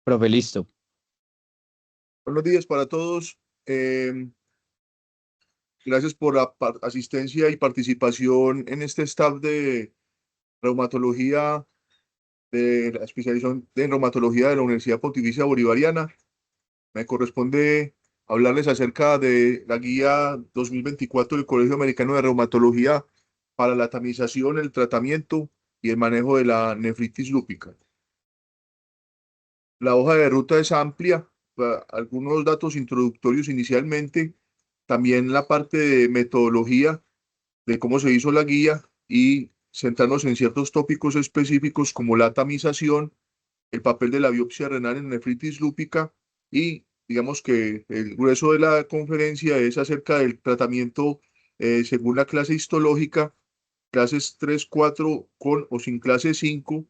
Profe, listo. Buenos días para todos. Gracias por la asistencia y participación en este staff de reumatología, de la especialización en reumatología de la Universidad Pontificia Bolivariana. Me corresponde hablarles acerca de la guía 2024 del Colegio Americano de Reumatología para la tamización, el tratamiento y el manejo de la nefritis lúpica. La hoja de ruta es amplia, algunos datos introductorios inicialmente, también la parte de metodología de cómo se hizo la guía y centrarnos en ciertos tópicos específicos como la tamización, el papel de la biopsia renal en nefritis lúpica y digamos que el grueso de la conferencia es acerca del tratamiento según la clase histológica, clases 3 4 con o sin clase 5,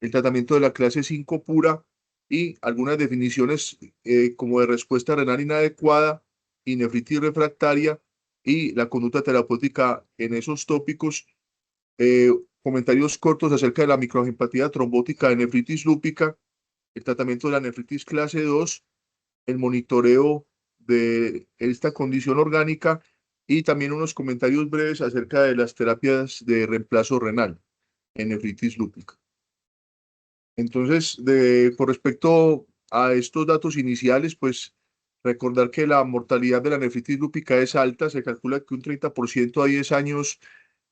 el tratamiento de la clase 5 pura y algunas definiciones como de respuesta renal inadecuada y nefritis refractaria y la conducta terapéutica en esos tópicos. eh, Comentarios cortos acerca de la microangiopatía trombótica de nefritis lúpica, el tratamiento de la nefritis clase 2, el monitoreo de esta condición orgánica y también unos comentarios breves acerca de las terapias de reemplazo renal en nefritis lúpica. Entonces, con respecto a estos datos iniciales, pues recordar que la mortalidad de la nefritis lúpica es alta, se calcula que un 30% a 10 años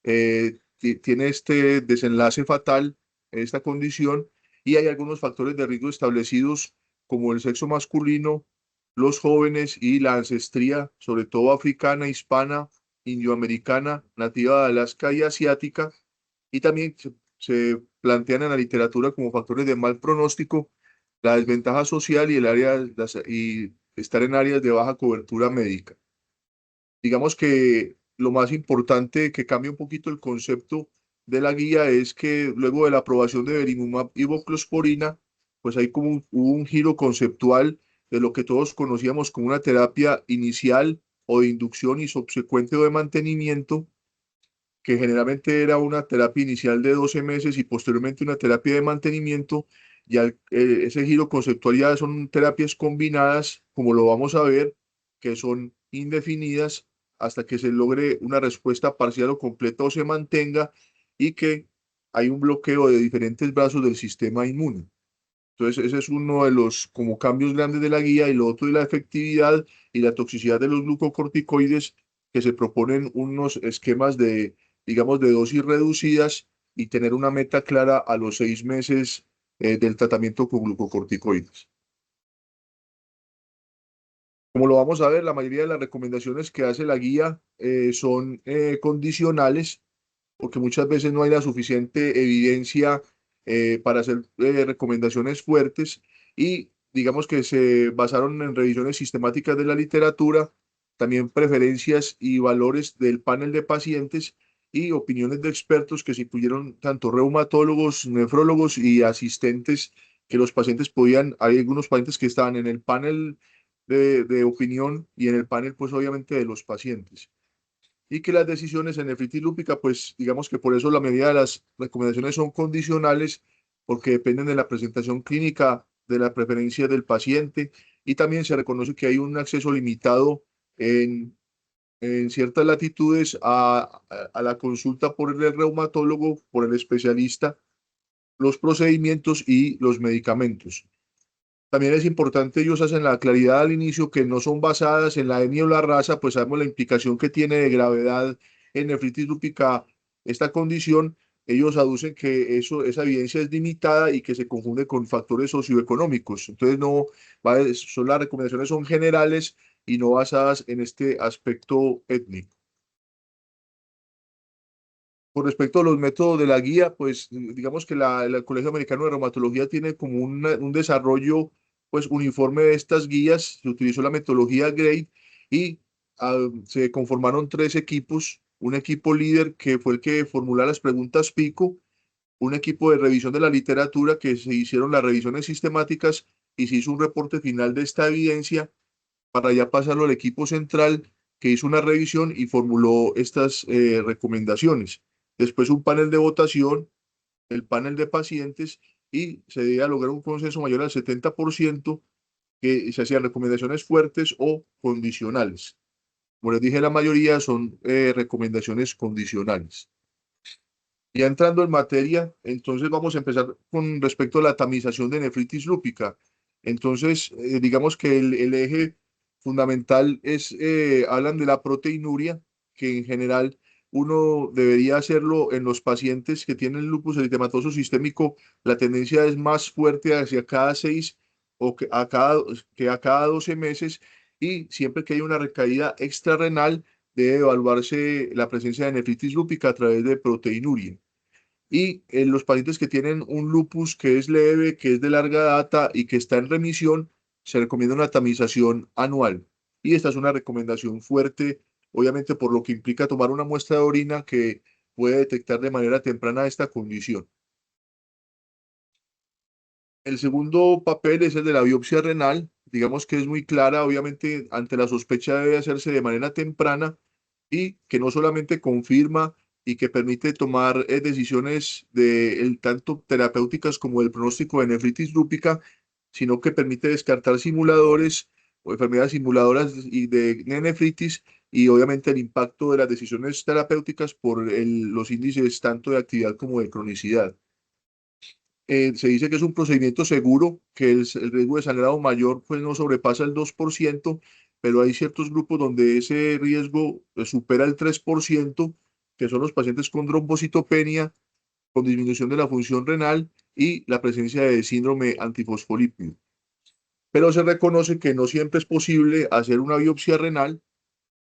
tiene este desenlace fatal, esta condición, y hay algunos factores de riesgo establecidos como el sexo masculino, los jóvenes y la ancestría, sobre todo africana, hispana, indioamericana, nativa de Alaska y asiática, y también se plantean en la literatura como factores de mal pronóstico la desventaja social y el área y estar en áreas de baja cobertura médica. Digamos que lo más importante que cambia un poquito el concepto de la guía es que luego de la aprobación de belimumab y voclosporina, pues hay como hubo un giro conceptual de lo que todos conocíamos como una terapia inicial o de inducción y subsecuente o de mantenimiento, que generalmente era una terapia inicial de 12 meses y posteriormente una terapia de mantenimiento. Ya ese giro conceptual ya son terapias combinadas, como lo vamos a ver, que son indefinidas hasta que se logre una respuesta parcial o completa o se mantenga y que hay un bloqueo de diferentes brazos del sistema inmune. Entonces, ese es uno de los como cambios grandes de la guía y lo otro de la efectividad y la toxicidad de los glucocorticoides, que se proponen unos esquemas de, digamos, de dosis reducidas y tener una meta clara a los 6 meses del tratamiento con glucocorticoides. Como lo vamos a ver, la mayoría de las recomendaciones que hace la guía son condicionales, porque muchas veces no hay la suficiente evidencia para hacer recomendaciones fuertes y digamos que se basaron en revisiones sistemáticas de la literatura, también preferencias y valores del panel de pacientes y opiniones de expertos que se incluyeron tanto reumatólogos, nefrólogos y asistentes que los pacientes podían, hay algunos pacientes que estaban en el panel de opinión y en el panel pues obviamente de los pacientes y que las decisiones en nefritis lúpica, pues digamos que por eso la medida de las recomendaciones son condicionales, porque dependen de la presentación clínica, de la preferencia del paciente, y también se reconoce que hay un acceso limitado en ciertas latitudes a la consulta por el reumatólogo, por el especialista, los procedimientos y los medicamentos. También es importante, ellos hacen la claridad al inicio que no son basadas en la etnia o la raza, pues sabemos la implicación que tiene de gravedad en nefritis lúpica esta condición. Ellos aducen que esa evidencia es limitada y que se confunde con factores socioeconómicos. Entonces, no, las recomendaciones son generales y no basadas en este aspecto étnico. Con respecto a los métodos de la guía, pues digamos que el Colegio Americano de Reumatología tiene como un desarrollo pues uniforme de estas guías. Se utilizó la metodología GRADE y se conformaron tres equipos. Un equipo líder que fue el que formula las preguntas PICO, un equipo de revisión de la literatura que se hicieron las revisiones sistemáticas y se hizo un reporte final de esta evidencia para ya pasarlo al equipo central que hizo una revisión y formuló estas recomendaciones. Después un panel de votación, el panel de pacientes y se debía lograr un consenso mayor al 70%, que se hacían recomendaciones fuertes o condicionales. Como les dije, la mayoría son recomendaciones condicionales. Ya entrando en materia, entonces vamos a empezar con respecto a la tamización de nefritis lúpica. Entonces, digamos que el eje fundamental es, hablan de la proteinuria, que en general uno debería hacerlo en los pacientes que tienen lupus eritematoso sistémico. La tendencia es más fuerte hacia cada 6 o que a cada 12 meses, y siempre que hay una recaída extrarrenal debe evaluarse la presencia de nefritis lúpica a través de proteinuria. Y en los pacientes que tienen un lupus que es leve, que es de larga data y que está en remisión, se recomienda una tamización anual. Y esta es una recomendación fuerte, obviamente por lo que implica tomar una muestra de orina que puede detectar de manera temprana esta condición. El segundo papel es el de la biopsia renal. Digamos que es muy clara, obviamente ante la sospecha debe hacerse de manera temprana, y que no solamente confirma y que permite tomar decisiones tanto terapéuticas como del pronóstico de nefritis lúpica, sino que permite descartar simuladores o enfermedades simuladoras y de nefritis, y obviamente el impacto de las decisiones terapéuticas por los índices tanto de actividad como de cronicidad. Se dice que es un procedimiento seguro, que el riesgo de sangrado mayor pues no sobrepasa el 2%, pero hay ciertos grupos donde ese riesgo supera el 3%, que son los pacientes con trombocitopenia, con disminución de la función renal y la presencia de síndrome antifosfolípido. Pero se reconoce que no siempre es posible hacer una biopsia renal,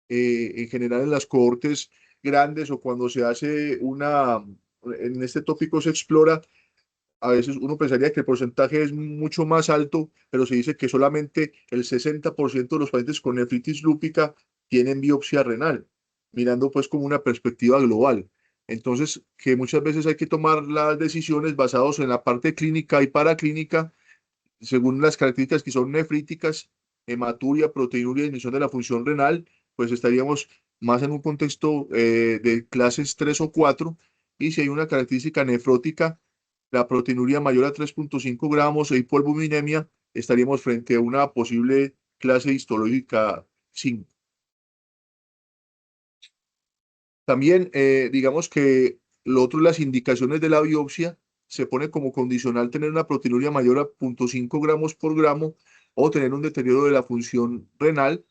en general en las cohortes grandes o cuando se hace en este tópico se explora. A veces uno pensaría que el porcentaje es mucho más alto, pero se dice que solamente el 60% de los pacientes con nefritis lúpica tienen biopsia renal, mirando pues como una perspectiva global. Entonces, que muchas veces hay que tomar las decisiones basadas en la parte clínica y paraclínica, según las características que son nefríticas, hematuria, proteinuria y disminución de la función renal, pues estaríamos más en un contexto de clases 3 o 4. Y si hay una característica nefrótica, la proteinuria mayor a 3,5 gramos e hipolbuminemia, estaríamos frente a una posible clase histológica 5. También, digamos que lo otro, las indicaciones de la biopsia, se pone como condicional tener una proteinuria mayor a 0,5 gramos por gramo o tener un deterioro de la función renal.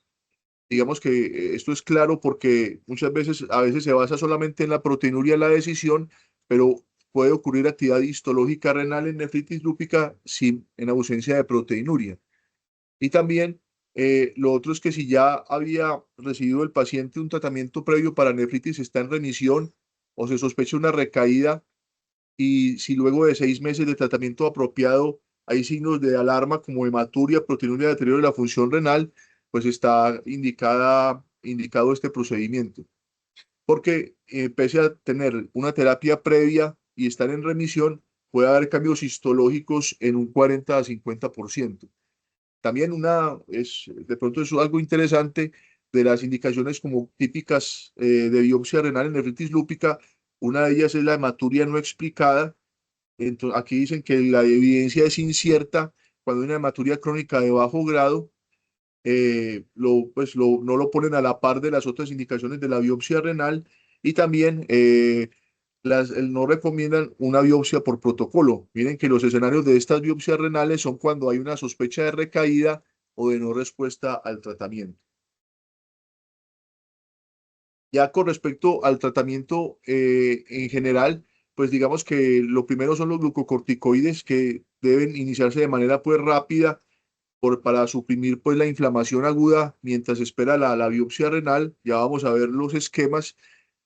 Digamos que esto es claro porque a veces se basa solamente en la proteinuria en la decisión, pero puede ocurrir actividad histológica renal en nefritis lúpica en ausencia de proteinuria. Y también lo otro es que si ya había recibido el paciente un tratamiento previo para nefritis, está en remisión o se sospecha una recaída, y si luego de 6 meses de tratamiento apropiado hay signos de alarma como hematuria, proteinuria, deterioro de la función renal, pues está indicado este procedimiento. Porque pese a tener una terapia previa y estar en remisión, puede haber cambios histológicos en un 40 a 50%. También de pronto es algo interesante de las indicaciones como típicas de biopsia renal en nefritis lúpica. Una de ellas es la hematuria no explicada. Entonces, aquí dicen que la evidencia es incierta cuando hay una hematuria crónica de bajo grado. No lo ponen a la par de las otras indicaciones de la biopsia renal, y también no recomiendan una biopsia por protocolo. Miren que los escenarios de estas biopsias renales son cuando hay una sospecha de recaída o de no respuesta al tratamiento. Ya con respecto al tratamiento en general, pues digamos que lo primero son los glucocorticoides, que deben iniciarse de manera pues rápida para suprimir pues la inflamación aguda mientras se espera la biopsia renal. Ya vamos a ver los esquemas.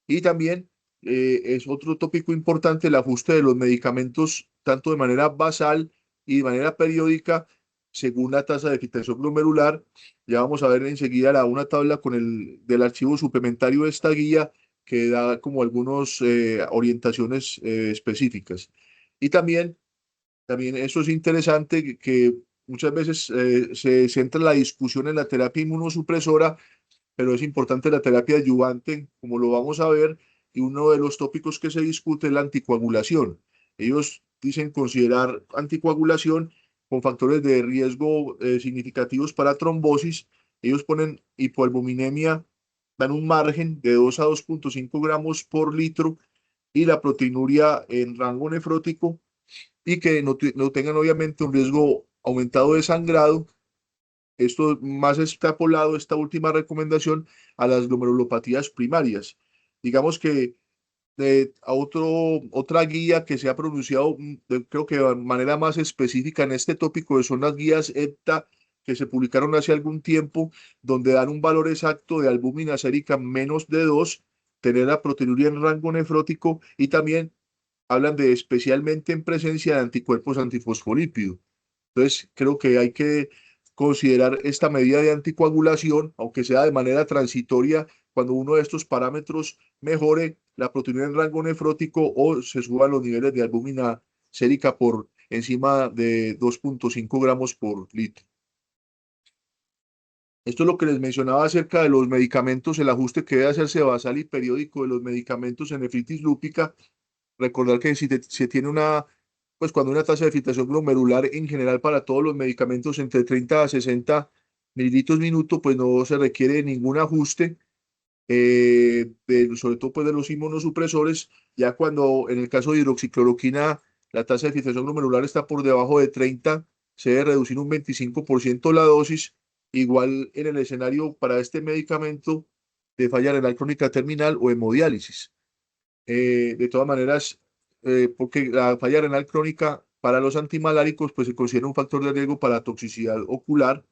Y también es otro tópico importante el ajuste de los medicamentos, tanto de manera basal y de manera periódica, según la tasa de filtración glomerular. Ya vamos a ver enseguida una tabla del archivo suplementario de esta guía, que da como algunas orientaciones específicas. Y también eso es interesante, que muchas veces se centra la discusión en la terapia inmunosupresora, pero es importante la terapia adyuvante, como lo vamos a ver, y uno de los tópicos que se discute es la anticoagulación. Ellos dicen considerar anticoagulación con factores de riesgo significativos para trombosis. Ellos ponen hipoalbuminemia, dan un margen de 2 a 2,5 gramos por litro y la proteinuria en rango nefrótico y que no tengan obviamente un riesgo aumentado de sangrado. Esto más extrapolado, esta última recomendación, a las glomerulopatías primarias. Digamos que otra guía que se ha pronunciado, creo que de manera más específica en este tópico, son las guías EPTA que se publicaron hace algún tiempo, donde dan un valor exacto de albúmina sérica menos de 2, tener la proteinuria en rango nefrótico y también hablan de especialmente en presencia de anticuerpos antifosfolípidos. Entonces, creo que hay que considerar esta medida de anticoagulación, aunque sea de manera transitoria, cuando uno de estos parámetros mejore la proteína en rango nefrótico o se suban los niveles de albúmina sérica por encima de 2,5 gramos por litro. Esto es lo que les mencionaba acerca de los medicamentos, el ajuste que debe hacerse basal y periódico de los medicamentos en nefritis lúpica. Recordar que si se tiene pues cuando una tasa de filtración glomerular en general para todos los medicamentos entre 30 a 60 mililitros minuto, pues no se requiere ningún ajuste, sobre todo pues de los inmunosupresores. Ya cuando en el caso de hidroxicloroquina la tasa de filtración glomerular está por debajo de 30, se debe reducir un 25% la dosis. Igual en el escenario para este medicamento de falla renal crónica terminal o hemodiálisis. De todas maneras, porque la falla renal crónica para los antimaláricos pues se considera un factor de riesgo para toxicidad ocular.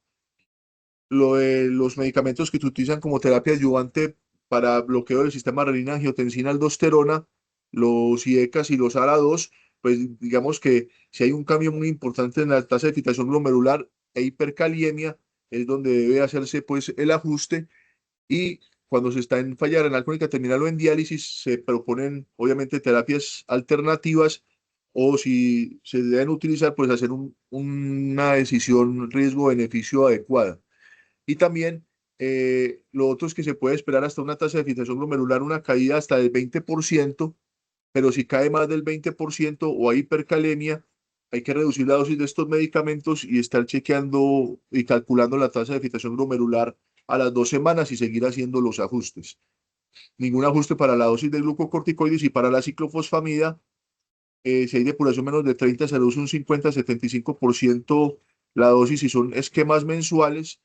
Lo de los medicamentos que se utilizan como terapia adyuvante para bloqueo del sistema renina-angiotensina-aldosterona, los IECAS y los ARA2, pues digamos que si hay un cambio muy importante en la tasa de filtración glomerular e hipercaliemia, es donde debe hacerse pues el ajuste. Y cuando se está en falla renal crónica terminal o en diálisis, se proponen obviamente terapias alternativas o si se deben utilizar, pues hacer una decisión riesgo-beneficio adecuada. Y también lo otro es que se puede esperar hasta una tasa de filtración glomerular, una caída hasta del 20%, pero si cae más del 20% o hay hipercalemia, hay que reducir la dosis de estos medicamentos y estar chequeando y calculando la tasa de filtración glomerular a las 2 semanas y seguir haciendo los ajustes. Ningún ajuste para la dosis de glucocorticoides y para la ciclofosfamida. Si hay depuración menos de 30, se reduce un 50-75% la dosis si son esquemas mensuales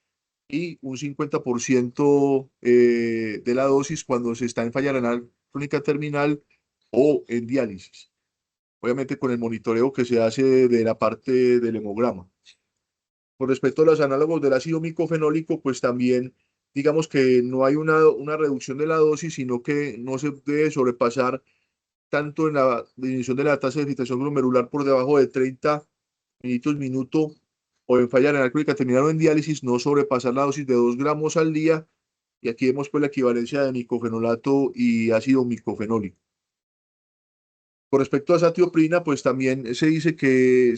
y un 50% de la dosis cuando se está en falla renal crónica terminal o en diálisis. Obviamente con el monitoreo que se hace de la parte del hemograma. Con respecto a los análogos del ácido micofenólico, pues también digamos que no hay una reducción de la dosis, sino que no se debe sobrepasar tanto en la disminución de la tasa de filtración glomerular por debajo de 30 mililitros minuto o en falla renal crónica terminal o en diálisis, no sobrepasar la dosis de 2 gramos al día. Y aquí vemos pues la equivalencia de micofenolato y ácido micofenólico. Con respecto a satioprina, pues también se dice que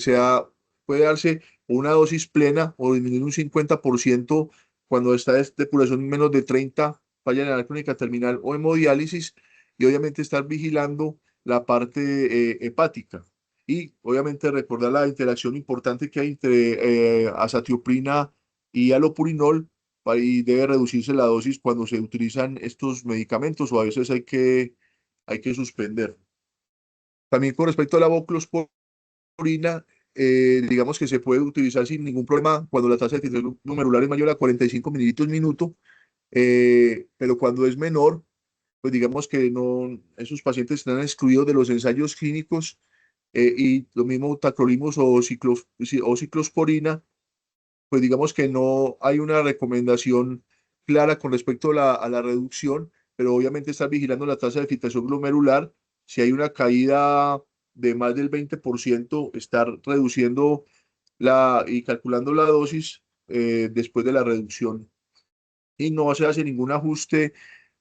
puede darse una dosis plena o disminuir un 50% cuando está depuración menos de 30, falla renal crónica terminal o hemodiálisis, y obviamente estar vigilando la parte hepática. Y obviamente recordar la interacción importante que hay entre azatioprina y alopurinol, y debe reducirse la dosis cuando se utilizan estos medicamentos o a veces hay que suspender. También con respecto a la voclosporina, digamos que se puede utilizar sin ningún problema cuando la tasa de filtración glomerular es mayor a 45 mililitros minuto, pero cuando es menor, pues digamos que no, esos pacientes están excluidos de los ensayos clínicos, y lo mismo tacrolimus o ciclosporina, pues digamos que no hay una recomendación clara con respecto a la reducción, pero obviamente estar vigilando la tasa de filtración glomerular. Si hay una caída de más del 20%, estar reduciendo y calculando la dosis después de la reducción. Y no se hace ningún ajuste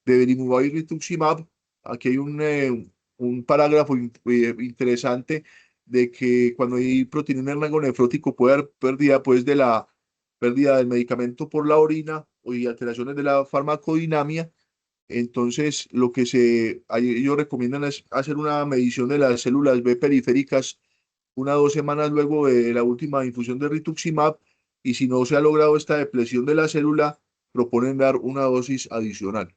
de Belimumab y rituximab. Aquí hay un parágrafo interesante de que cuando hay proteína en rango nefrótico puede haber pérdida pues de la pérdida del medicamento por la orina y alteraciones de la farmacodinamia. Entonces, ellos recomiendan es hacer una medición de las células B periféricas 1 o 2 semanas luego de la última infusión de rituximab, y si no se ha logrado esta depresión de la célula, proponen dar una dosis adicional.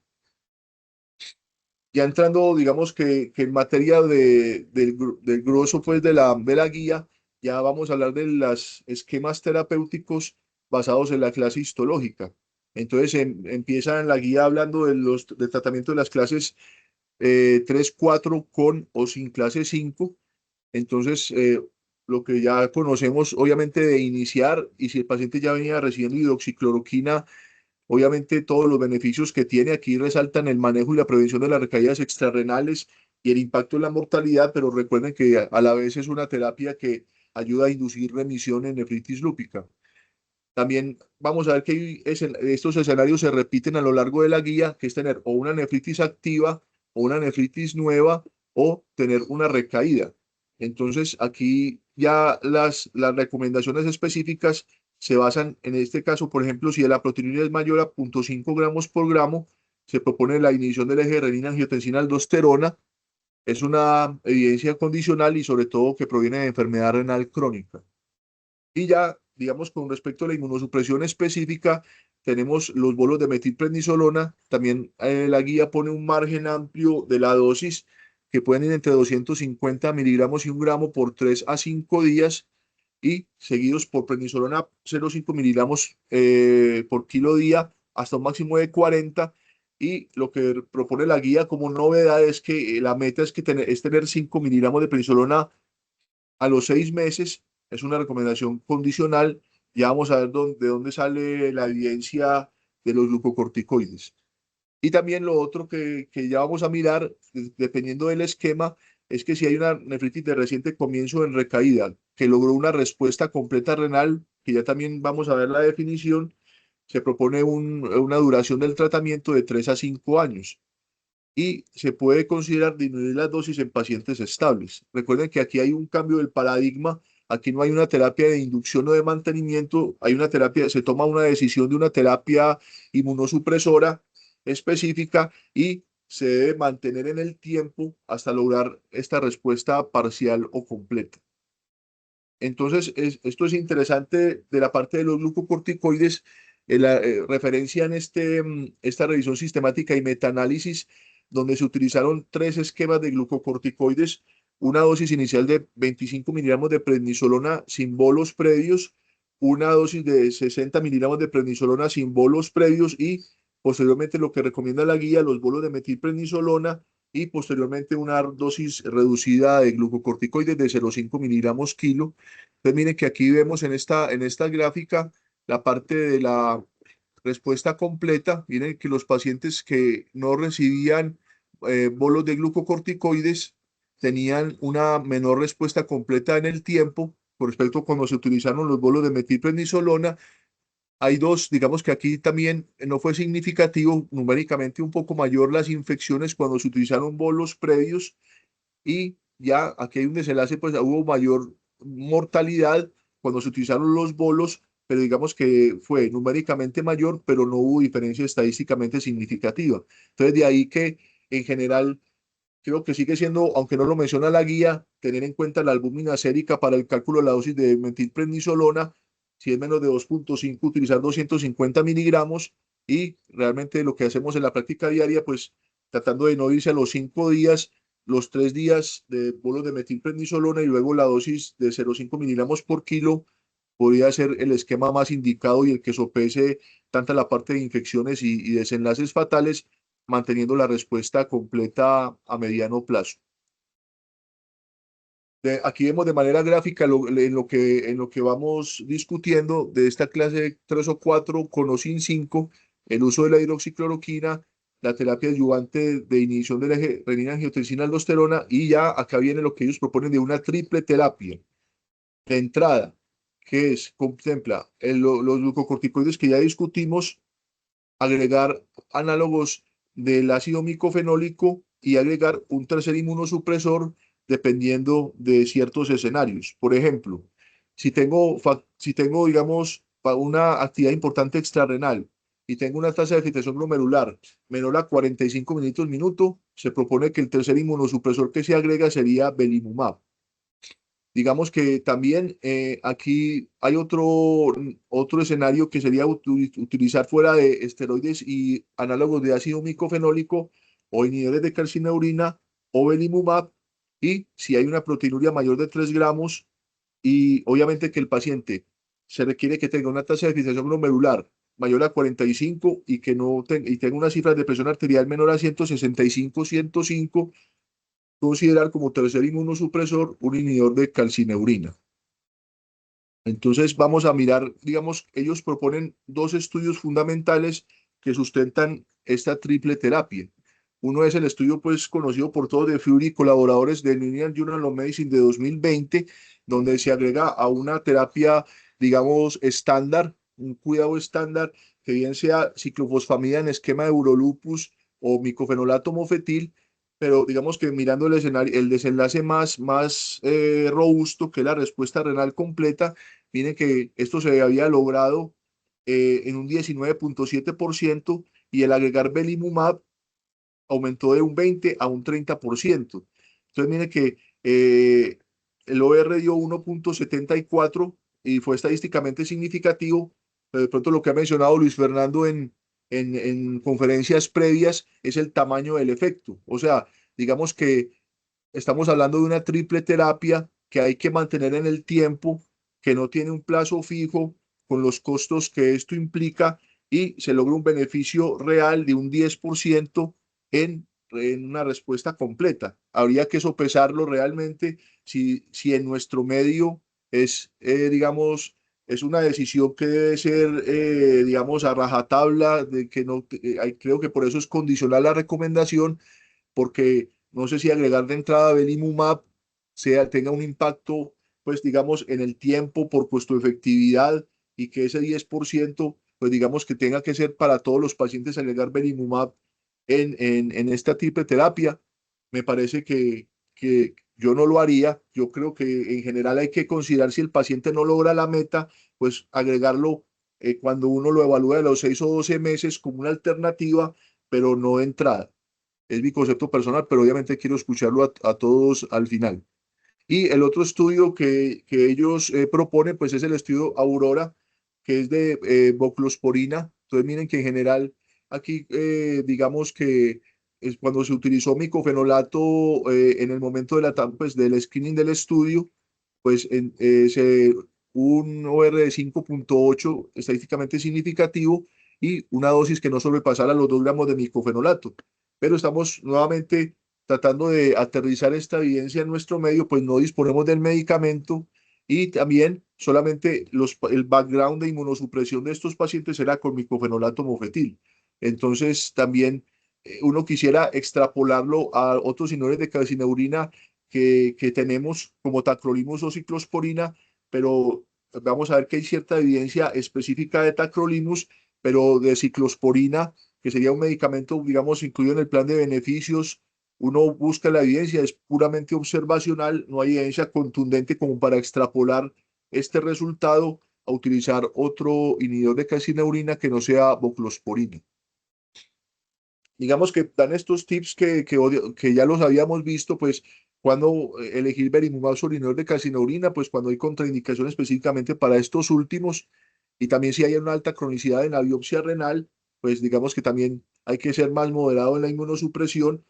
Ya entrando, digamos que en materia del grosso pues, de la guía, ya vamos a hablar de los esquemas terapéuticos basados en la clase histológica. Entonces empieza en la guía hablando del tratamiento de las clases 3, 4 con o sin clase 5. Entonces, lo que ya conocemos, obviamente, de iniciar, y si el paciente ya venía recibiendo hidroxicloroquina, obviamente todos los beneficios que tiene. Aquí resaltan el manejo y la prevención de las recaídas extrarrenales y el impacto en la mortalidad, pero recuerden que a la vez es una terapia que ayuda a inducir remisión en nefritis lúpica. También vamos a ver que estos escenarios se repiten a lo largo de la guía, que es tener o una nefritis activa o una nefritis nueva o tener una recaída. Entonces, aquí ya las recomendaciones específicas se basan en este caso, por ejemplo, si la proteinúria es mayor a 0,5 gramos por gramo, se propone la inhibición del eje renina-angiotensina-aldosterona. Es una evidencia condicional y sobre todo que proviene de enfermedad renal crónica. Y ya, digamos, con respecto a la inmunosupresión específica, tenemos los bolos de metilprednisolona. También la guía pone un margen amplio de la dosis que pueden ir entre 250 miligramos y 1 gramo por 3 a 5 días y seguidos por prednisolona 0,5 miligramos por kilo día hasta un máximo de 40. Y lo que propone la guía como novedad es que la meta es tener 5 miligramos de prednisolona a los 6 meses. Es una recomendación condicional. Ya vamos a ver de dónde sale la evidencia de los glucocorticoides. Y también lo otro que ya vamos a mirar, dependiendo del esquema, es que si hay una nefritis de reciente comienzo en recaída, que logró una respuesta completa renal, que ya también vamos a ver la definición, se propone una duración del tratamiento de 3 a 5 años y se puede considerar disminuir las dosis en pacientes estables. Recuerden que aquí hay un cambio del paradigma. Aquí no hay una terapia de inducción o de mantenimiento, hay una terapia, se toma una decisión de una terapia inmunosupresora específica y se debe mantener en el tiempo hasta lograr esta respuesta parcial o completa. Entonces, esto es interesante de la parte de los glucocorticoides. La referencia en esta revisión sistemática y metaanálisis, donde se utilizaron 3 esquemas de glucocorticoides, una dosis inicial de 25 miligramos de prednisolona sin bolos previos, una dosis de 60 miligramos de prednisolona sin bolos previos y posteriormente lo que recomienda la guía, los bolos de metilprednisolona y posteriormente una dosis reducida de glucocorticoides de 0,5 miligramos kilo. Entonces, miren que aquí vemos en esta gráfica la parte de la respuesta completa. Miren que los pacientes que no recibían bolos de glucocorticoides tenían una menor respuesta completa en el tiempo con respecto a cuando se utilizaron los bolos de metilprednisolona. Hay dos, digamos que aquí también no fue significativo, numéricamente un poco mayor las infecciones cuando se utilizaron bolos previos y ya aquí hay un desenlace, pues hubo mayor mortalidad cuando se utilizaron los bolos, pero digamos que fue numéricamente mayor, pero no hubo diferencia estadísticamente significativa. Entonces, de ahí que en general creo que sigue siendo, aunque no lo menciona la guía, tener en cuenta la albúmina sérica para el cálculo de la dosis de metilprednisolona. Si es menos de 2,5, utilizar 250 miligramos y realmente lo que hacemos en la práctica diaria, pues tratando de no irse a los 5 días, los 3 días de bolos de metilprednisolona y luego la dosis de 0,5 miligramos por kilo, podría ser el esquema más indicado y el que sopese tanto la parte de infecciones y desenlaces fatales, manteniendo la respuesta completa a mediano plazo. Aquí vemos de manera gráfica en lo que vamos discutiendo de esta clase 3 o 4 con o sin 5, el uso de la hidroxicloroquina, la terapia adyuvante de inhibición del eje renina-angiotensina-aldosterona y ya acá viene lo que ellos proponen de una triple terapia. De entrada, que contempla los glucocorticoides que ya discutimos, agregar análogos del ácido micofenólico y agregar un tercer inmunosupresor dependiendo de ciertos escenarios. Por ejemplo, si tengo, digamos, una actividad importante extrarrenal y tengo una tasa de filtración glomerular menor a 45 minutos minuto, se propone que el tercer inmunosupresor que se agrega sería belimumab. Digamos que también aquí hay otro escenario que sería utilizar fuera de esteroides y análogos de ácido micofenólico o inhibidores de calcineurina o belimumab, y si hay una proteinuria mayor de 3 gramos y obviamente que el paciente se requiere que tenga una tasa de filtración glomerular mayor a 45 y que no y tenga una cifra de presión arterial menor a 165, 105, considerar como tercer inmunosupresor un inhibidor de calcineurina. Entonces vamos a mirar, digamos, ellos proponen dos estudios fundamentales que sustentan esta triple terapia. Uno es el estudio pues conocido por todos de Fury y colaboradores de New England Journal of Medicine de 2020, donde se agrega a una terapia, digamos, estándar, un cuidado estándar, que bien sea ciclofosfamida en esquema de urolupus o micofenolato mofetil, pero digamos que mirando el escenario, el desenlace más robusto, que es la respuesta renal completa. Miren que esto se había logrado en un 19.7% y el agregar belimumab aumentó de un 20 a un 30%. Entonces, miren que el OR dio 1.74 y fue estadísticamente significativo, pero de pronto lo que ha mencionado Luis Fernando en conferencias previas es el tamaño del efecto. O sea, digamos que estamos hablando de una triple terapia que hay que mantener en el tiempo, que no tiene un plazo fijo, con los costos que esto implica, y se logra un beneficio real de un 10% en una respuesta completa. Habría que sopesarlo realmente si en nuestro medio es, digamos, es una decisión que debe ser, digamos, a rajatabla, de que no, creo que por eso es condicional la recomendación, porque no sé si agregar de entrada Belimumab tenga un impacto, pues digamos, en el tiempo por costo efectividad, y que ese 10%, pues digamos que tenga que ser para todos los pacientes agregar Belimumab en esta tipo de terapia. Me parece que yo no lo haría. Yo creo que en general hay que considerar, si el paciente no logra la meta, pues agregarlo cuando uno lo evalúa de los 6 o 12 meses como una alternativa, pero no de entrada. Es mi concepto personal, pero obviamente quiero escucharlo a todos al final. Y el otro estudio que ellos proponen, pues es el estudio Aurora, que es de voclosporina. Entonces miren que en general aquí, digamos que es cuando se utilizó micofenolato en el momento de pues, del screening del estudio, pues un OR de 5.8 estadísticamente significativo y una dosis que no sobrepasara los 2 gramos de micofenolato. Pero estamos nuevamente tratando de aterrizar esta evidencia en nuestro medio, pues no disponemos del medicamento, y también solamente el background de inmunosupresión de estos pacientes era con micofenolato mofetil. Entonces también uno quisiera extrapolarlo a otros inhibidores de calcineurina que tenemos, como tacrolimus o ciclosporina, pero vamos a ver que hay cierta evidencia específica de tacrolimus, pero de ciclosporina, que sería un medicamento, digamos, incluido en el plan de beneficios, uno busca la evidencia, es puramente observacional, no hay evidencia contundente como para extrapolar este resultado a utilizar otro inhibidor de calcineurina que no sea voclosporina. Digamos que dan estos tips que ya los habíamos visto, pues cuando elegir belimumab sobre inhibidor de calcineurina, pues cuando hay contraindicación específicamente para estos últimos, y también si hay una alta cronicidad en la biopsia renal, pues digamos que también hay que ser más moderado en la inmunosupresión.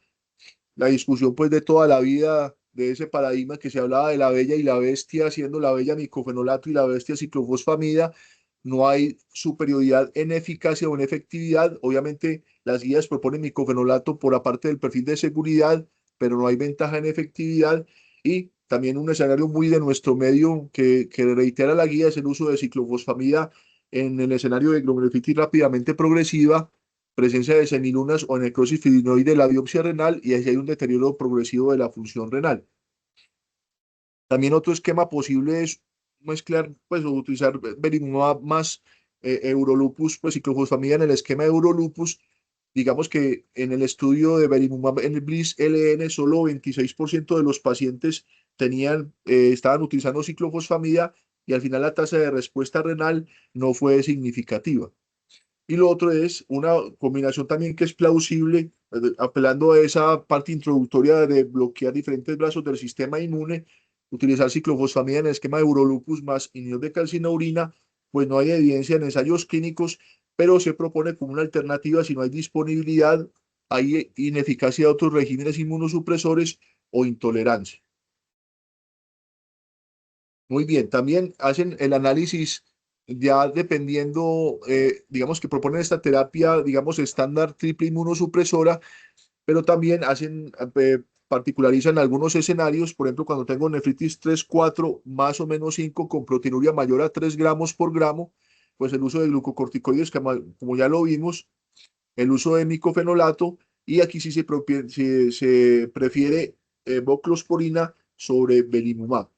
La discusión pues de toda la vida de ese paradigma que se hablaba de la bella y la bestia, siendo la bella micofenolato y la bestia ciclofosfamida, no hay superioridad en eficacia o en efectividad. Obviamente las guías proponen micofenolato por aparte del perfil de seguridad, pero no hay ventaja en efectividad. Y también un escenario muy de nuestro medio que reitera la guía es el uso de ciclofosfamida en el escenario de glomerulitis rápidamente progresiva, presencia de semilunas o necrosis fibrinoide de la biopsia renal, y así hay un deterioro progresivo de la función renal. También otro esquema posible es mezclar, pues, o utilizar belimumab más Eurolupus, pues ciclofosfamida en el esquema de Eurolupus. Digamos que en el estudio de belimumab en el BLISS-LN, solo 26% de los pacientes estaban utilizando ciclofosfamida, y al final la tasa de respuesta renal no fue significativa. Y lo otro es una combinación también que es plausible, apelando a esa parte introductoria de bloquear diferentes brazos del sistema inmune, utilizar ciclofosfamida en el esquema de urolupus más inhibidor de calcineurin, pues no hay evidencia en ensayos clínicos, pero se propone como una alternativa si no hay disponibilidad, hay ineficacia de otros regímenes inmunosupresores o intolerancia. Muy bien, también hacen el análisis ya dependiendo, digamos que proponen esta terapia, digamos, estándar triple inmunosupresora, pero también hacen, particularizan algunos escenarios, por ejemplo, cuando tengo nefritis 3 4 más o menos 5 con proteinuria mayor a 3 gramos por gramo, pues el uso de glucocorticoides, como ya lo vimos, el uso de micofenolato, y aquí sí se prefiere voclosporina sobre belimumab.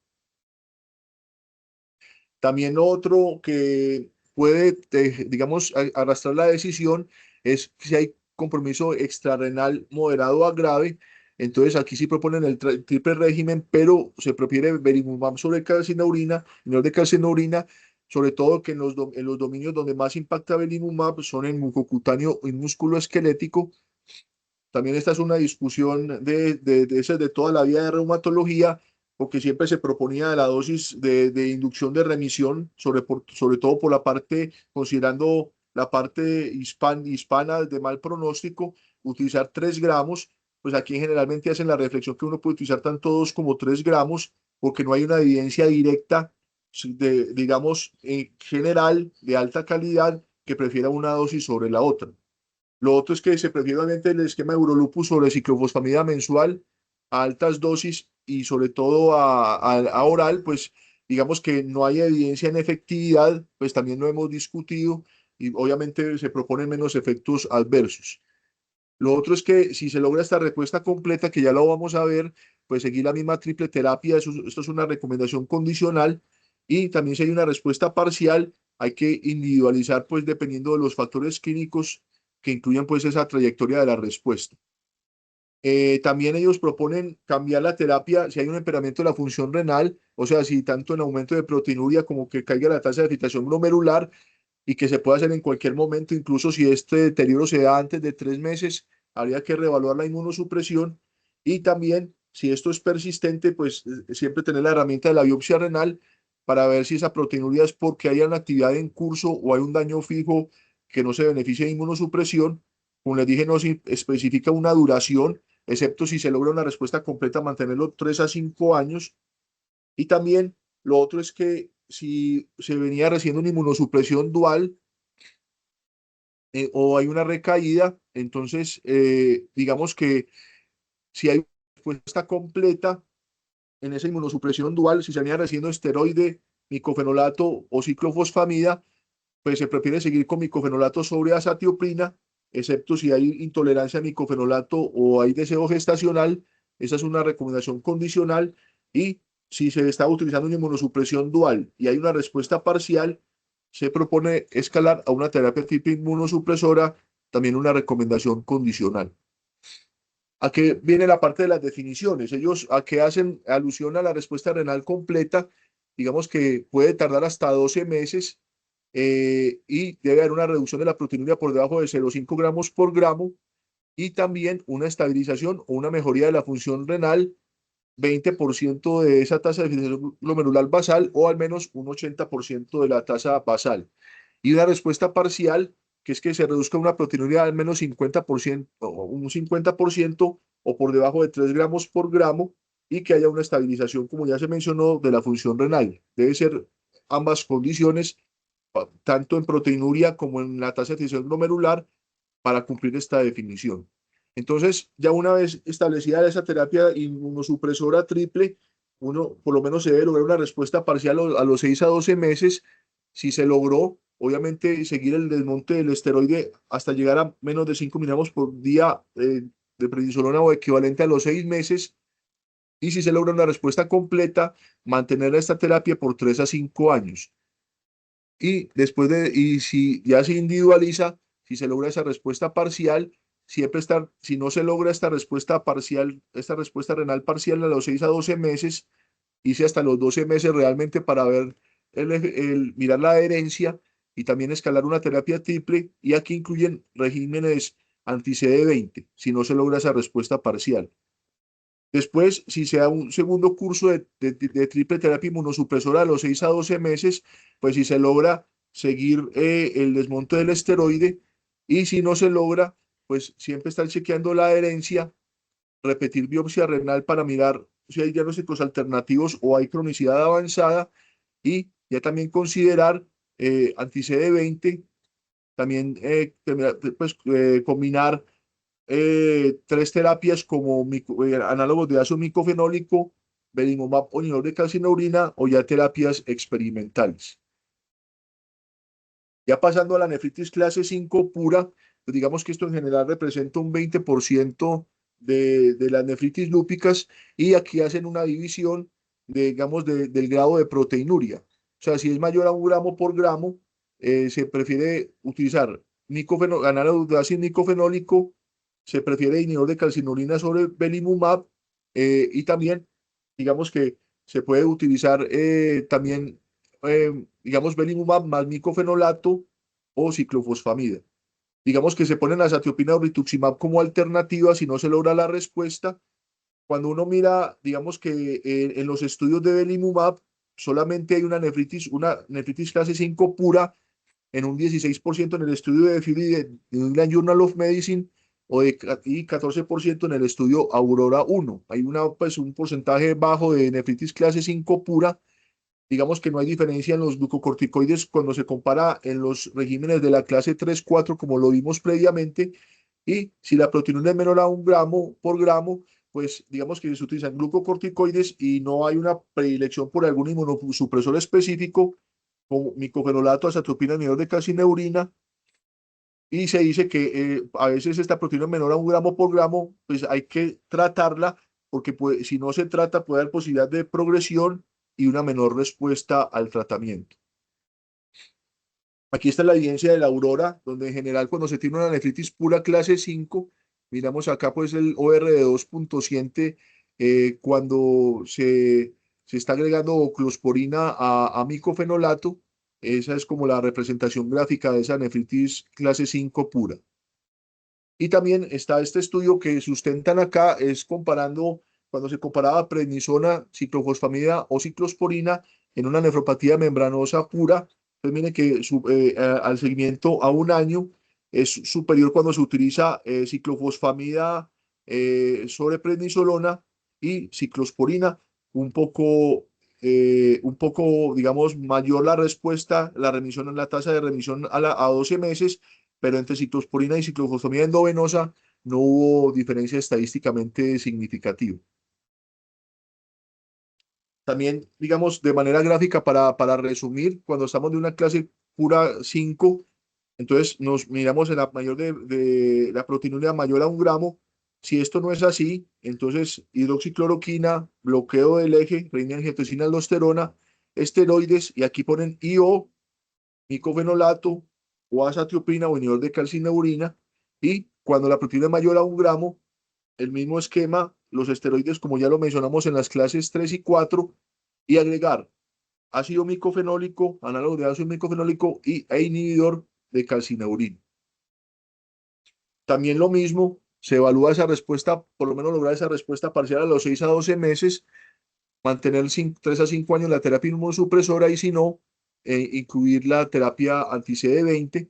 También otro que puede, digamos, arrastrar la decisión es si hay compromiso extrarrenal moderado a grave. Entonces aquí sí proponen el triple régimen, pero se prefiere belimumab sobre calcineurin, menor de calcineurin, sobre todo que en los dominios donde más impacta belimumab son en mucocutáneo y músculo esquelético. También esta es una discusión de toda la vida de reumatología, porque siempre se proponía la dosis de inducción de remisión, sobre todo por la parte, considerando la parte hispana de mal pronóstico, utilizar 3 gramos. Pues aquí generalmente hacen la reflexión que uno puede utilizar tanto 2 como 3 gramos, porque no hay una evidencia directa, digamos, en general, de alta calidad, que prefiera una dosis sobre la otra. Lo otro es que se prefiere obviamente el esquema de Urolupus sobre ciclofosfamida mensual a altas dosis y sobre todo a oral, pues digamos que no hay evidencia en efectividad, pues también lo hemos discutido y obviamente se proponen menos efectos adversos. Lo otro es que si se logra esta respuesta completa, que ya lo vamos a ver, pues seguir la misma triple terapia, esto es una recomendación condicional, y también si hay una respuesta parcial, hay que individualizar pues dependiendo de los factores clínicos que incluyan pues esa trayectoria de la respuesta. También ellos proponen cambiar la terapia si hay un empeoramiento de la función renal, o sea, si tanto en aumento de proteinuria como que caiga la tasa de filtración glomerular, y que se puede hacer en cualquier momento, incluso si este deterioro se da antes de 3 meses, habría que reevaluar la inmunosupresión, y también si esto es persistente, pues siempre tener la herramienta de la biopsia renal para ver si esa proteinuria es porque hay una actividad en curso o hay un daño fijo que no se beneficia de inmunosupresión. Como les dije, no se especifica una duración, excepto si se logra una respuesta completa, mantenerlo 3 a 5 años. Y también lo otro es que si se venía recibiendo una inmunosupresión dual, o hay una recaída, entonces digamos que si hay respuesta completa en esa inmunosupresión dual, si se venía recibiendo esteroide, micofenolato o ciclofosfamida, pues se prefiere seguir con micofenolato sobre azatioprina, excepto si hay intolerancia a micofenolato o hay deseo gestacional. Esa es una recomendación condicional. Y si se está utilizando una inmunosupresión dual y hay una respuesta parcial, se propone escalar a una terapia tipo inmunosupresora, también una recomendación condicional. ¿A qué viene la parte de las definiciones? Ellos a qué hacen alusión a la respuesta renal completa, digamos que puede tardar hasta 12 meses, y debe haber una reducción de la proteinuria por debajo de 0,5 gramos por gramo, y también una estabilización o una mejoría de la función renal, 20% de esa tasa de filtración glomerular basal o al menos un 80% de la tasa basal. Y una respuesta parcial, que es que se reduzca una proteinuria al menos 50%, o un 50% o por debajo de 3 gramos por gramo, y que haya una estabilización, como ya se mencionó, de la función renal. Debe ser ambas condiciones, tanto en proteinuria como en la tasa de filtración glomerular, para cumplir esta definición. Entonces, ya una vez establecida esa terapia inmunosupresora triple, uno por lo menos se debe lograr una respuesta parcial a los 6 a 12 meses. Si se logró, obviamente, seguir el desmonte del esteroide hasta llegar a menos de 5 miligramos por día de prednisolona o equivalente a los 6 meses. Y si se logra una respuesta completa, mantener esta terapia por 3 a 5 años. Y si ya se individualiza, si se logra esa respuesta parcial, siempre estar, si no se logra esta respuesta parcial, esta respuesta renal parcial a los 6 a 12 meses, hice hasta los 12 meses realmente para ver, mirar la adherencia, y también escalar una terapia triple, y aquí incluyen regímenes anti-CD20, si no se logra esa respuesta parcial. Después, si se da un segundo curso de triple terapia inmunosupresora a los 6 a 12 meses, pues si se logra seguir el desmonte del esteroide, y si no se logra, pues siempre estar chequeando la adherencia, repetir biopsia renal para mirar si hay diagnósticos alternativos o hay cronicidad avanzada, y ya también considerar anti-CD20, también pues, combinar tres terapias como análogos de ácido micofenólico, belimumab o inhibidor de calcineurin, o ya terapias experimentales. Ya pasando a la nefritis clase 5 pura, pues digamos que esto en general representa un 20% de las nefritis lúpicas, y aquí hacen una división digamos, del grado de proteinuria. O sea, si es mayor a 1 gramo por gramo, se prefiere utilizar análogos de ácido nicofenólico, se prefiere inhibidor de calcinurina sobre belimumab, y también, digamos que se puede utilizar también digamos, belimumab más micofenolato o ciclofosfamida. Digamos que se ponen azathioprina o rituximab como alternativa si no se logra la respuesta. Cuando uno mira, digamos que en los estudios de belimumab solamente hay una nefritis clase 5 pura en un 16% en el estudio de FIBI de New England Journal of Medicine, y 14% en el estudio Aurora 1. Hay pues, un porcentaje bajo de nefritis clase 5 pura. Digamos que no hay diferencia en los glucocorticoides cuando se compara en los regímenes de la clase 3-4, como lo vimos previamente, y si la proteinúria es menor a 1 gramo por gramo, pues digamos que se utilizan glucocorticoides y no hay una predilección por algún inmunosupresor específico, como micofenolato, azatropina, inhibidor de calcineurina, y se dice que a veces esta proteína menor a 1 gramo por gramo, pues hay que tratarla, porque si no se trata puede haber posibilidad de progresión y una menor respuesta al tratamiento. Aquí está la evidencia de la Aurora, donde en general cuando se tiene una nefritis pura clase 5, miramos acá pues el OR de 2.7, cuando se está agregando closporina a micofenolato. Esa es como la representación gráfica de esa nefritis clase 5 pura. Y también está este estudio que sustentan acá, es comparando, cuando se comparaba prednisona, ciclofosfamida o ciclosporina en una nefropatía membranosa pura. Pues miren que al seguimiento a 1 año es superior cuando se utiliza ciclofosfamida sobre prednisolona, y ciclosporina un poco, digamos, mayor la respuesta, la remisión, la tasa de remisión a 12 meses, pero entre ciclosporina y ciclofosfamida endovenosa no hubo diferencia estadísticamente significativa. También, digamos, de manera gráfica para resumir, cuando estamos de una clase pura 5, entonces nos miramos en la mayor de la proteinuria mayor a 1 gramo. Si esto no es así, entonces hidroxicloroquina, bloqueo del eje, renina-angiotensina, aldosterona, esteroides, y aquí ponen IO, micofenolato o azathioprina o inhibidor de calcineurina. Y cuando la proteína es mayor a 1 gramo, el mismo esquema, los esteroides, como ya lo mencionamos en las clases 3 y 4, y agregar ácido micofenólico, análogo de ácido micofenólico e inhibidor de calcineurina. También lo mismo, se evalúa esa respuesta, por lo menos lograr esa respuesta parcial a los 6 a 12 meses, mantener 3 a 5 años la terapia inmunosupresora, y si no, incluir la terapia anti-CD20.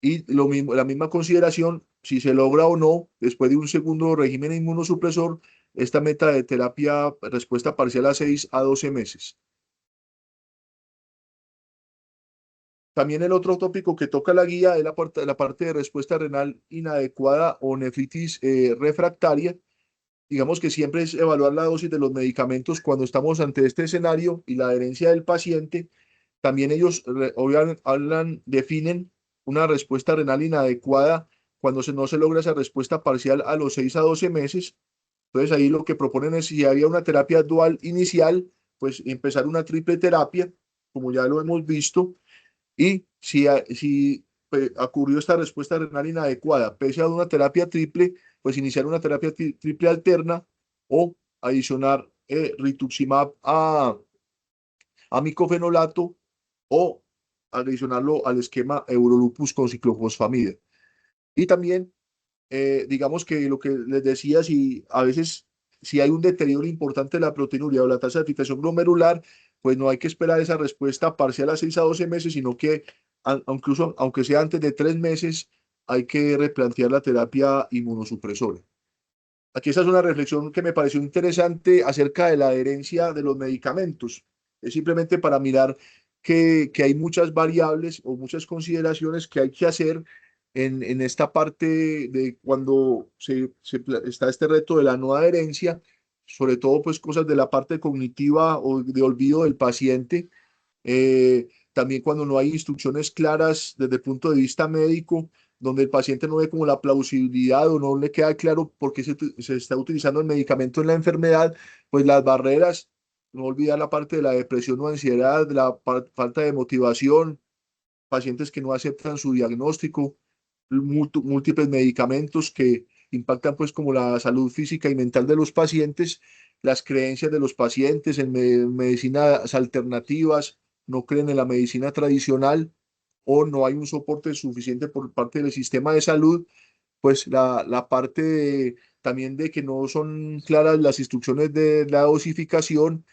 Y lo mismo, la misma consideración, si se logra o no, después de un segundo régimen inmunosupresor, esta meta de terapia respuesta parcial a 6 a 12 meses. También el otro tópico que toca la guía es la parte de respuesta renal inadecuada o nefritis refractaria. Digamos que siempre es evaluar la dosis de los medicamentos cuando estamos ante este escenario y la adherencia del paciente. También ellos definen una respuesta renal inadecuada cuando no se logra esa respuesta parcial a los 6 a 12 meses. Entonces ahí lo que proponen es, si había una terapia dual inicial, pues empezar una triple terapia, como ya lo hemos visto. Y si ocurrió esta respuesta renal inadecuada, pese a una terapia triple, pues iniciar una terapia triple alterna, o adicionar rituximab a micofenolato, o adicionarlo al esquema Eurolupus con ciclofosfamida. Y también, digamos que lo que les decía, si a veces si hay un deterioro importante de la proteinuria o la tasa de filtración glomerular, pues no hay que esperar esa respuesta parcial a 6 a 12 meses, sino que incluso aunque sea antes de 3 meses, hay que replantear la terapia inmunosupresora. Aquí esta es una reflexión que me pareció interesante acerca de la adherencia de los medicamentos. Es simplemente para mirar que hay muchas variables o muchas consideraciones que hay que hacer en esta parte de cuando está este reto de la no adherencia, sobre todo pues cosas de la parte cognitiva o de olvido del paciente. También cuando no hay instrucciones claras desde el punto de vista médico, donde el paciente no ve como la plausibilidad o no le queda claro por qué se está utilizando el medicamento en la enfermedad, pues las barreras, no olvidar la parte de la depresión o ansiedad, la falta de motivación, pacientes que no aceptan su diagnóstico, múltiples medicamentos que impactan pues como la salud física y mental de los pacientes, las creencias de los pacientes en medicinas alternativas, no creen en la medicina tradicional o no hay un soporte suficiente por parte del sistema de salud, pues la parte también de que no son claras las instrucciones de la dosificación,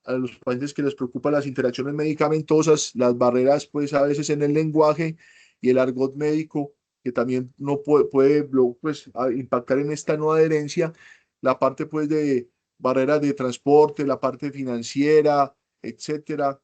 a los pacientes que les preocupan las interacciones medicamentosas, las barreras pues a veces en el lenguaje y el argot médico que también no puede pues, impactar en esta no adherencia, la parte pues de barreras de transporte, la parte financiera, etcétera,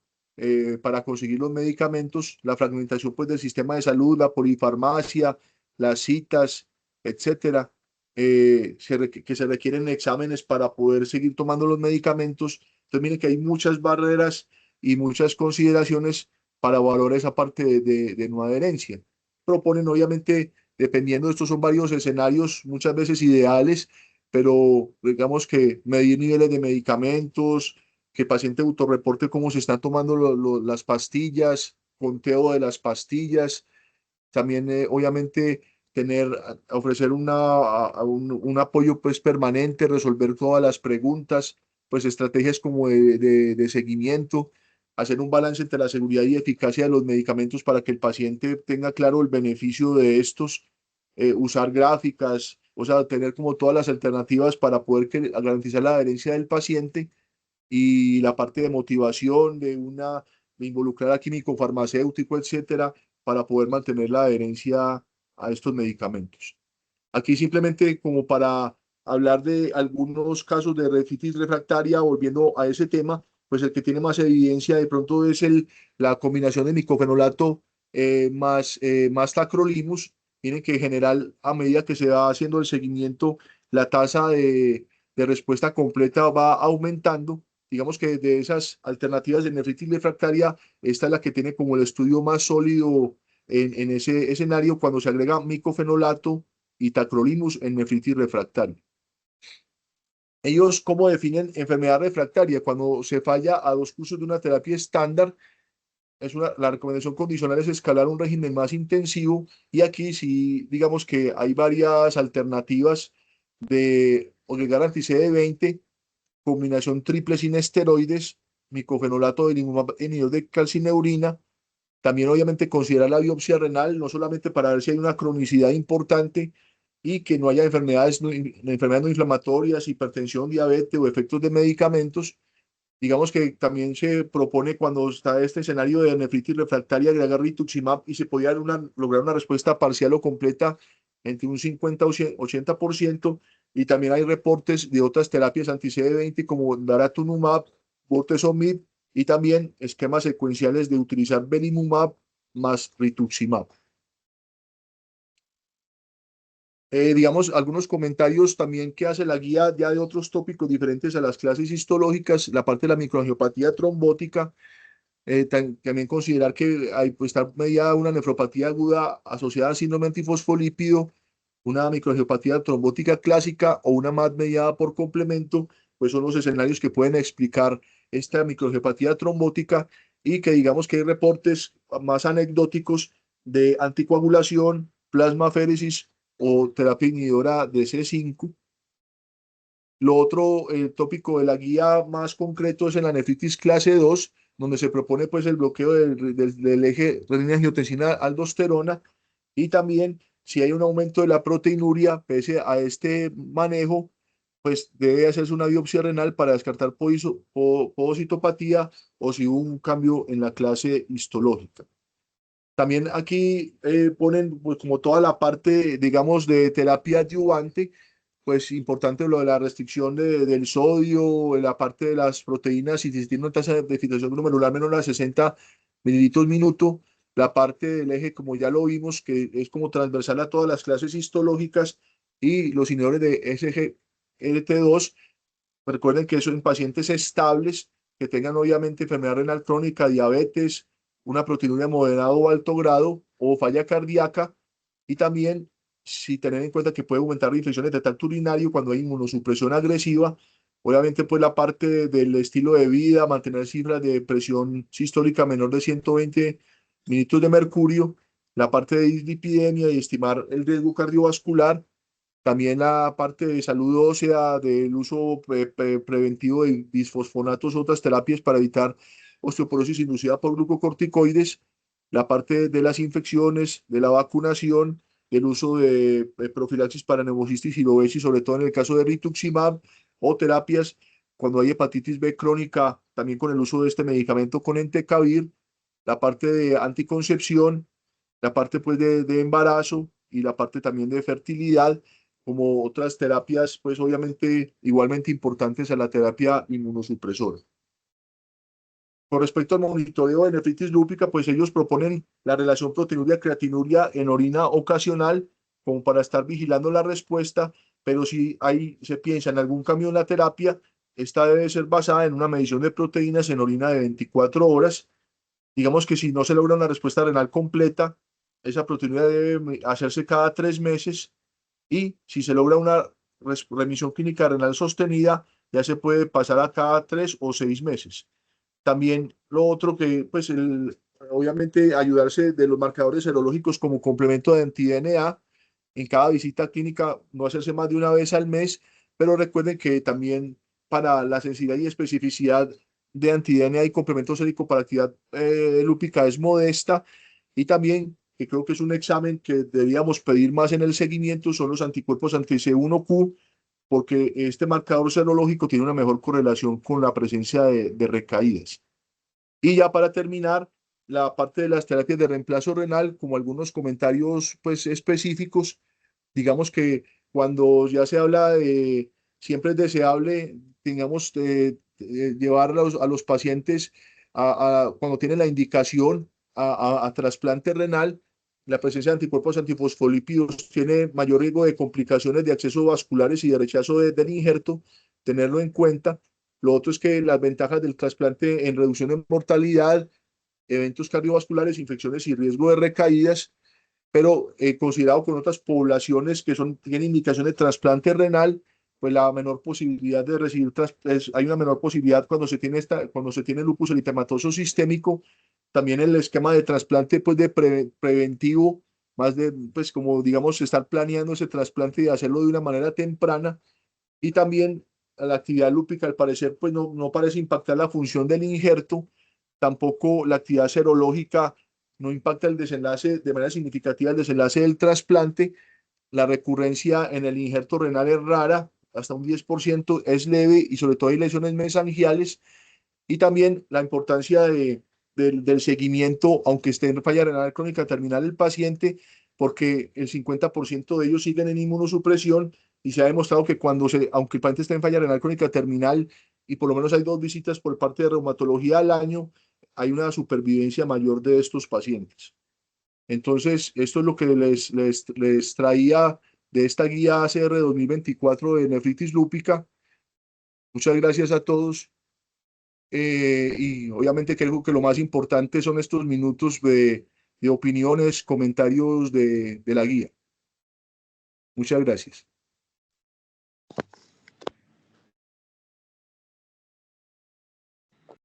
para conseguir los medicamentos, la fragmentación pues del sistema de salud, la polifarmacia, las citas, etcétera, que se requieren exámenes para poder seguir tomando los medicamentos. Entonces, miren que hay muchas barreras y muchas consideraciones para valorar esa parte de no adherencia. Proponen, obviamente, dependiendo de estos, son varios escenarios, muchas veces ideales, pero digamos que medir niveles de medicamentos, que el paciente autorreporte cómo se están tomando las pastillas, conteo de las pastillas, también obviamente ofrecer un apoyo pues permanente, resolver todas las preguntas, pues estrategias como de seguimiento, hacer un balance entre la seguridad y eficacia de los medicamentos para que el paciente tenga claro el beneficio de estos, usar gráficas, o sea, tener como todas las alternativas para poder garantizar la adherencia del paciente y la parte de motivación de involucrar a químico farmacéutico, etcétera, para poder mantener la adherencia a estos medicamentos. Aquí simplemente como para hablar de algunos casos de refritis refractaria, volviendo a ese tema, pues el que tiene más evidencia de pronto es la combinación de micofenolato más tacrolimus. Miren que en general, a medida que se va haciendo el seguimiento, la tasa de respuesta completa va aumentando. Digamos que de esas alternativas de nefritis refractaria, esta es la que tiene como el estudio más sólido en ese escenario cuando se agrega micofenolato y tacrolimus en nefritis refractaria. Ellos, ¿cómo definen enfermedad refractaria? Cuando se falla a 2 cursos de una terapia estándar, la recomendación condicional es escalar un régimen más intensivo y aquí sí, digamos que hay varias alternativas de Olgar anti-CD20, combinación triple sin esteroides, micofenolato de inhibidor de calcineurina. También obviamente considerar la biopsia renal, no solamente para ver si hay una cronicidad importante y que no haya enfermedades no inflamatorias, hipertensión, diabetes o efectos de medicamentos. Digamos que también se propone cuando está este escenario de nefritis refractaria agregar rituximab y se podía lograr una respuesta parcial o completa entre un 50 o 80%. Y también hay reportes de otras terapias anti-CD20 como daratumumab, bortezomib y también esquemas secuenciales de utilizar belimumab más rituximab. Digamos, algunos comentarios también que hace la guía ya de otros tópicos diferentes a las clases histológicas, la parte de la microangiopatía trombótica, también considerar que hay, pues, está mediada una nefropatía aguda asociada a síndrome antifosfolípido, una microangiopatía trombótica clásica o una MAD mediada por complemento, pues son los escenarios que pueden explicar esta microangiopatía trombótica y que digamos que hay reportes más anecdóticos de anticoagulación, plasmaféresis o terapia inhibidora de C5. Lo otro, el tópico de la guía más concreto es en la nefritis clase 2, donde se propone pues el bloqueo del eje renina-angiotensina-aldosterona y también si hay un aumento de la proteinuria, pese a este manejo, pues debe hacerse una biopsia renal para descartar pocitopatía o si hubo un cambio en la clase histológica. También aquí ponen pues, como toda la parte, digamos, de terapia adyuvante, pues importante lo de la restricción del sodio, la parte de las proteínas y si tiene una tasa de filtración glomerular menor a 60 mililitros minuto, la parte del eje, como ya lo vimos, que es como transversal a todas las clases histológicas y los inhibidores de SGLT2. Recuerden que eso en pacientes estables que tengan obviamente enfermedad renal crónica, diabetes, una proteinuria moderado o alto grado o falla cardíaca y también si tener en cuenta que puede aumentar las infecciones de tracto urinario cuando hay inmunosupresión agresiva, obviamente pues la parte del estilo de vida, mantener cifras de presión sistólica menor de 120 mililitros de mercurio, la parte de dislipidemia y estimar el riesgo cardiovascular, también la parte de salud ósea, del uso preventivo de bisfosfonatos, otras terapias para evitar osteoporosis inducida por glucocorticoides, la parte de las infecciones, de la vacunación, del uso de profilaxis para neumocitis y lobesis, sobre todo en el caso de rituximab, o terapias cuando hay hepatitis B crónica, también con el uso de este medicamento con entecavir, la parte de anticoncepción, la parte pues de embarazo y la parte también de fertilidad, como otras terapias, pues obviamente igualmente importantes a la terapia inmunosupresora. Con respecto al monitoreo de nefritis lúpica, pues ellos proponen la relación proteinuria-creatinuria en orina ocasional, como para estar vigilando la respuesta, pero si ahí se piensa en algún cambio en la terapia, esta debe ser basada en una medición de proteínas en orina de 24 horas. Digamos que si no se logra una respuesta renal completa, esa proteinuria debe hacerse cada 3 meses y si se logra una remisión clínica renal sostenida, ya se puede pasar a cada 3 o 6 meses. También lo otro que, pues, obviamente ayudarse de los marcadores serológicos como complemento de anti-DNA en cada visita clínica, no hacerse más de una vez al mes, pero recuerden que también para la sensibilidad y especificidad de anti-DNA y complemento sérico para actividad lúpica es modesta y también que creo que es un examen que deberíamos pedir más en el seguimiento, son los anticuerpos anti-C1Q, porque este marcador serológico tiene una mejor correlación con la presencia de recaídas. Y ya para terminar, la parte de las terapias de reemplazo renal, como algunos comentarios pues específicos, digamos que cuando ya se habla de, siempre es deseable, tengamos, llevar a los pacientes cuando tienen la indicación a trasplante renal, la presencia de anticuerpos antifosfolípidos tiene mayor riesgo de complicaciones de acceso vasculares y de rechazo del injerto, tenerlo en cuenta. Lo otro es que las ventajas del trasplante en reducción de mortalidad, eventos cardiovasculares, infecciones y riesgo de recaídas, pero considerado con otras poblaciones que tienen indicación de trasplante renal, pues la menor posibilidad de recibir, hay una menor posibilidad cuando se tiene lupus eritematoso sistémico, también el esquema de trasplante pues de preventivo, más de pues como digamos estar planeando ese trasplante y hacerlo de una manera temprana y también la actividad lúpica al parecer pues no parece impactar la función del injerto, tampoco la actividad serológica no impacta el desenlace de manera significativa el desenlace del trasplante, la recurrencia en el injerto renal es rara, hasta un 10% es leve y sobre todo hay lesiones mesangiales y también la importancia del seguimiento, aunque esté en falla renal crónica terminal el paciente, porque el 50% de ellos siguen en inmunosupresión y se ha demostrado que aunque el paciente esté en falla renal crónica terminal y por lo menos hay 2 visitas por parte de reumatología al año, hay una supervivencia mayor de estos pacientes. Entonces, esto es lo que les traía de esta guía ACR 2024 de nefritis lúpica. Muchas gracias a todos. Y obviamente creo que lo más importante son estos minutos de opiniones, comentarios de la guía. Muchas gracias.